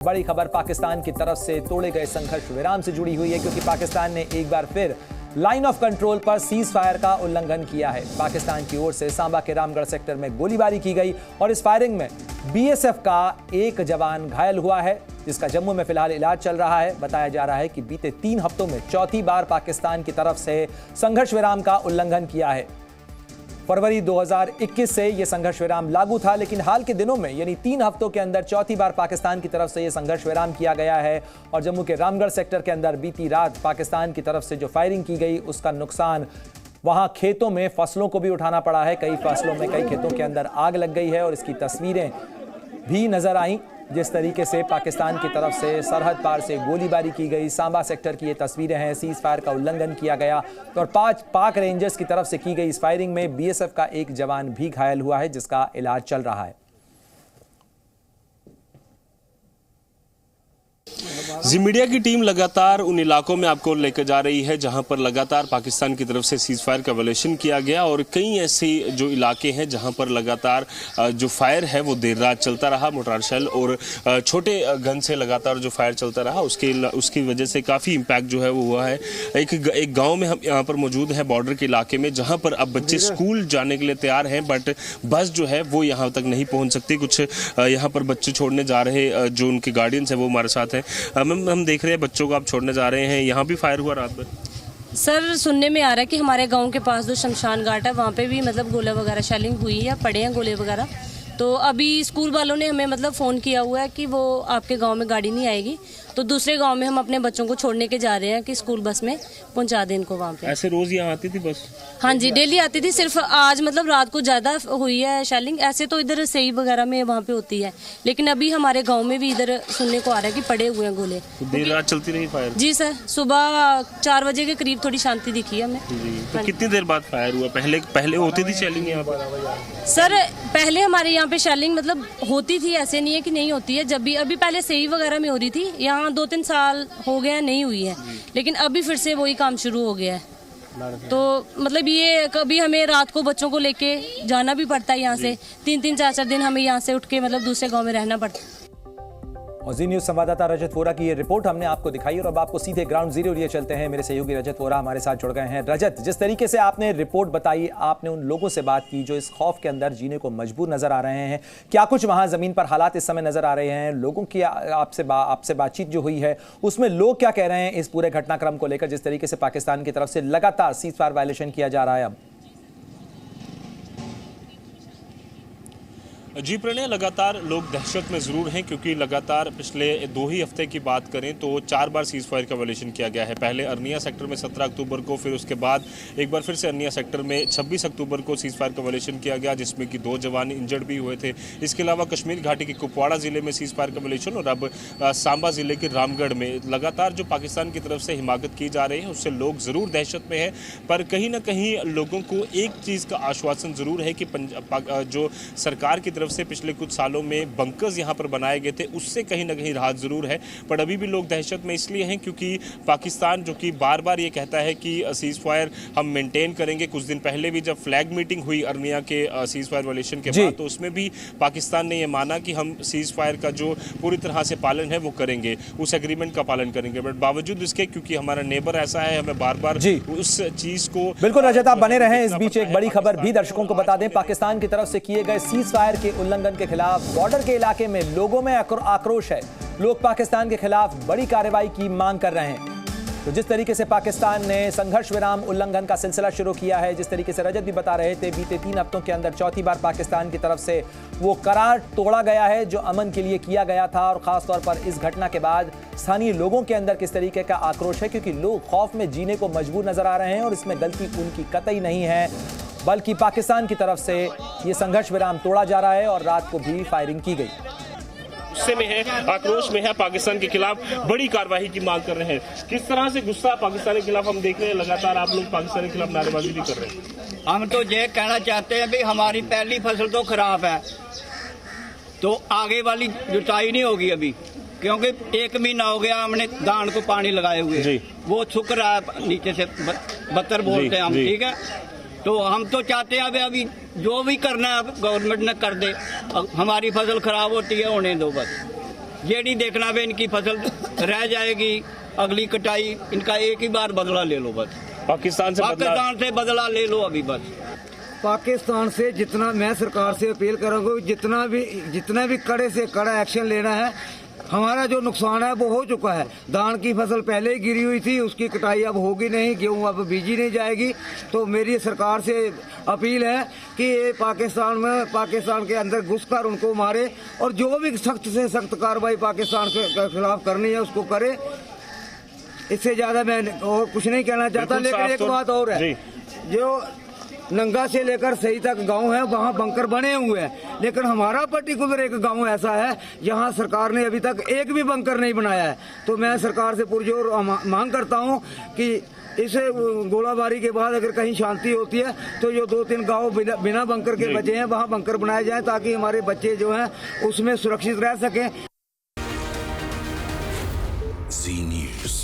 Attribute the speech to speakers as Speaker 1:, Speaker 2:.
Speaker 1: बड़ी खबर पाकिस्तान की तरफ से तोड़े गए संघर्ष विराम से जुड़ी हुई है, क्योंकि पाकिस्तान ने एक बार फिर लाइन ऑफ कंट्रोल पर सीज फायर का उल्लंघन किया है। पाकिस्तान की ओर से सांबा के रामगढ़ सेक्टर में गोलीबारी की गई और इस फायरिंग में बीएसएफ का एक जवान घायल हुआ है, जिसका जम्मू में फिलहाल इलाज चल रहा है। बताया जा रहा है कि बीते 3 हफ्तों में चौथी बार पाकिस्तान की तरफ से संघर्ष विराम का उल्लंघन किया है। फरवरी 2021 से यह संघर्ष विराम लागू था, लेकिन हाल के दिनों में यानी 3 हफ्तों के अंदर चौथी बार पाकिस्तान की तरफ से यह संघर्ष विराम किया गया है। और जम्मू के रामगढ़ सेक्टर के अंदर बीती रात पाकिस्तान की तरफ से जो फायरिंग की गई, उसका नुकसान वहां खेतों में फसलों को भी उठाना पड़ा है। कई फसलों में कई खेतों के अंदर आग लग गई है और इसकी तस्वीरें भी नजर आई, जिस तरीके से पाकिस्तान की तरफ से सरहद पार से गोलीबारी की गई। सांबा सेक्टर की ये तस्वीरें हैं, सीज फायर का उल्लंघन किया गया और 5 पाक रेंजर्स की तरफ से की गई इस फायरिंग में बीएसएफ का एक जवान भी घायल हुआ है, जिसका इलाज चल रहा है।
Speaker 2: जी मीडिया की टीम लगातार उन इलाकों में आपको लेकर जा रही है जहां पर लगातार पाकिस्तान की तरफ से सीज फायर का वायलेशन किया गया और कई ऐसे जो इलाके हैं जहां पर लगातार जो फायर है वो देर रात चलता रहा। मोटार शेल और छोटे गन से लगातार जो फायर चलता रहा उसकी वजह से काफ़ी इम्पैक्ट जो है वो हुआ है। एक गाँव में हम यहाँ पर मौजूद हैं, बॉर्डर के इलाके में, जहाँ पर अब बच्चे स्कूल जाने के लिए तैयार हैं, बट बस जो है वो यहाँ तक नहीं पहुँच सकती। कुछ यहाँ पर बच्चे छोड़ने जा रहे जो उनके गार्डियंस हैं वो हमारे साथ हैं। हम देख रहे हैं बच्चों को आप छोड़ने जा रहे हैं, यहाँ भी फायर हुआ रात भर।
Speaker 3: सर सुनने में आ रहा है कि हमारे गांव के पास जो शमशान घाट है वहाँ पे भी मतलब गोले वगैरह शेलिंग हुई है, पड़े हैं गोले वगैरह। तो अभी स्कूल वालों ने हमें मतलब फ़ोन किया हुआ है कि वो आपके गांव में गाड़ी नहीं आएगी, तो दूसरे गांव में हम अपने बच्चों को छोड़ने के जा रहे हैं कि स्कूल बस में पहुंचा दें इनको वहाँ पे।
Speaker 2: ऐसे रोज यहाँ आती थी बस?
Speaker 3: हाँ जी, डेली आती थी। सिर्फ आज मतलब रात को ज़्यादा हुई है शेलिंग। ऐसे तो इधर सही वगैरह में वहाँ पे होती है, लेकिन अभी हमारे गाँव में भी इधर सुनने को आ रहा है कि पड़े हुए हैं गोले।
Speaker 2: तो देर रात चलती रही फायर?
Speaker 3: जी सर, सुबह 4 बजे के करीब थोड़ी शांति दिखी हमें।
Speaker 2: तो कितनी देर बाद फायर हुआ? पहले होती थी शेलिंग यहाँ पर?
Speaker 3: सर पहले हमारे यहाँ पे शेलिंग मतलब होती थी, ऐसे नहीं है कि नहीं होती है। जब भी अभी पहले सही वगैरह में हो रही थी, यहाँ 2-3 साल हो गया नहीं हुई है, लेकिन अभी फिर से वही काम शुरू हो गया है। तो मतलब ये कभी हमें रात को बच्चों को लेके जाना भी पड़ता है यहाँ से, 3-3 4-4 दिन हमें यहाँ से उठ के मतलब दूसरे गांव में रहना पड़ता है।
Speaker 1: और जी न्यूज़ संवाददाता रजत वोरा की ये रिपोर्ट हमने आपको दिखाई और अब आपको सीधे ग्राउंड जीरो लिए चलते हैं। मेरे सहयोगी रजत वोरा हमारे साथ जुड़ गए हैं। रजत, जिस तरीके से आपने रिपोर्ट बताई, आपने उन लोगों से बात की जो इस खौफ के अंदर जीने को मजबूर नजर आ रहे हैं, क्या कुछ वहां जमीन पर हालात इस समय नजर आ रहे हैं? लोगों की आपसे बातचीत जो हुई है उसमें लोग क्या कह रहे हैं इस पूरे घटनाक्रम को लेकर, जिस तरीके से पाकिस्तान की तरफ से लगातार सीज फायर वायलेशन किया जा रहा है? अब
Speaker 2: जी प्रणय, लगातार लोग दहशत में ज़रूर हैं, क्योंकि लगातार पिछले 2 ही हफ्ते की बात करें तो 4 बार सीज फायर का वायलेशन किया गया है। पहले अरनिया सेक्टर में 17 अक्टूबर को, फिर उसके बाद एक बार फिर से अरनिया सेक्टर में 26 अक्टूबर को सीज फायर का वायलेशन किया गया, जिसमें कि 2 जवान इंजर्ड भी हुए थे। इसके अलावा कश्मीर घाटी के कुपवाड़ा ज़िले में सीज फायर का वायलेशन और अब सांबा ज़िले के रामगढ़ में लगातार जो पाकिस्तान की तरफ से हिमाकत की जा रही है उससे लोग ज़रूर दहशत में हैं। पर कहीं ना कहीं लोगों को एक चीज़ का आश्वासन ज़रूर है कि जो सरकार की तरफ से पिछले कुछ सालों में बंकर्स यहां पर बनाए गए थे उससे कहीं ना कहीं राहत जरूर है। पर अभी भी लोग दहशत में इसलिए हैं क्योंकि पाकिस्तान जो कि बार बार ये कहता है कि सीज फायर हम मेंटेन करेंगे। कुछ दिन पहले भी जब फ्लैग मीटिंग हुई अरनिया के सीज फायर वायलेशन के बाद, तो उसमें भी पाकिस्तान ने यह माना कि हम सीज फायर का जो पूरी तरह से पालन है वो करेंगे, उस एग्रीमेंट का पालन करेंगे। बट बावजूद इसके, क्योंकि हमारा नेबर ऐसा है, हमें बार बार उस चीज को।
Speaker 1: बिल्कुल रजत, आप बने रहें। इस बीच एक बड़ी खबर भी दर्शकों को बता दें। पाकिस्तान की तरफ से किए गए सीज फायर के उल्लंघन के खिलाफ बॉर्डर के इलाके में लोगों में आक्रोश है। लोग पाकिस्तान के खिलाफ बड़ी कार्रवाई की मांग कर रहे हैं। तो जिस तरीके से पाकिस्तान ने संघर्ष विराम उल्लंघन का सिलसिला शुरू किया है, जिस तरीके से रजत भी बता रहे थे, बीते 3 हफ्तों के अंदर चौथी बार पाकिस्तान की तरफ से वो करार तोड़ा गया है जो अमन के लिए किया गया था। और खासतौर पर इस घटना के बाद स्थानीय लोगों के अंदर किस तरीके का आक्रोश है, क्योंकि लोग खौफ में जीने को मजबूर नजर आ रहे हैं और इसमें गलती उनकी कतई नहीं है, बल्कि पाकिस्तान की तरफ से ये संघर्ष विराम तोड़ा जा रहा है और रात को भी फायरिंग की गई।
Speaker 2: गुस्से में है, आक्रोश में है, पाकिस्तान के खिलाफ बड़ी कार्रवाई की मांग कर रहे हैं। किस तरह से गुस्सा पाकिस्तान के खिलाफ हम देख रहे हैं, लगातार आप लोग पाकिस्तान के खिलाफ नारेबाजी भी कर रहे हैं।
Speaker 4: हम तो ये कहना चाहते हैं भी हमारी पहली फसल तो खराब है, तो आगे वाली जुताई नहीं होगी अभी, क्योंकि 1 महीना हो गया हमने धान को पानी लगाए हुए, वो सूख रहा है नीचे से, बत्तर बोलते हैं हम, ठीक है। तो हम तो चाहते हैं अभी जो भी करना है गवर्नमेंट ने कर दे, हमारी फसल खराब होती है होने दो बस। ये नहीं देखना भी इनकी फसल रह जाएगी, अगली कटाई, इनका एक ही बार बदला ले लो बस।
Speaker 2: पाकिस्तान से
Speaker 4: बदला ले लो अभी बस।
Speaker 5: पाकिस्तान से जितना मैं सरकार से अपील करूंगा, जितना भी कड़े से कड़ा एक्शन लेना है। हमारा जो नुकसान है वो हो चुका है। धान की फसल पहले ही गिरी हुई थी, उसकी कटाई अब होगी नहीं, गेहूं अब बीजी नहीं जाएगी। तो मेरी सरकार से अपील है कि ये पाकिस्तान के अंदर घुसकर उनको मारे और जो भी सख्त से सख्त कार्रवाई पाकिस्तान के खिलाफ करनी है उसको करे। इससे ज्यादा मैं और कुछ नहीं कहना चाहता। लेकिन एक बात और है, जो नंगा से लेकर सही तक गांव है वहाँ बंकर बने हुए हैं, लेकिन हमारा पर्टिकुलर एक गांव ऐसा है जहाँ सरकार ने अभी तक एक भी बंकर नहीं बनाया है। तो मैं सरकार से पुरजोर मांग करता हूँ कि इस गोलाबारी के बाद अगर कहीं शांति होती है तो जो 2-3 गांव बिना बंकर के बचे हैं वहाँ बंकर बनाए जाए, ताकि हमारे बच्चे जो हैं उसमें सुरक्षित रह सकें।
Speaker 6: Zee News.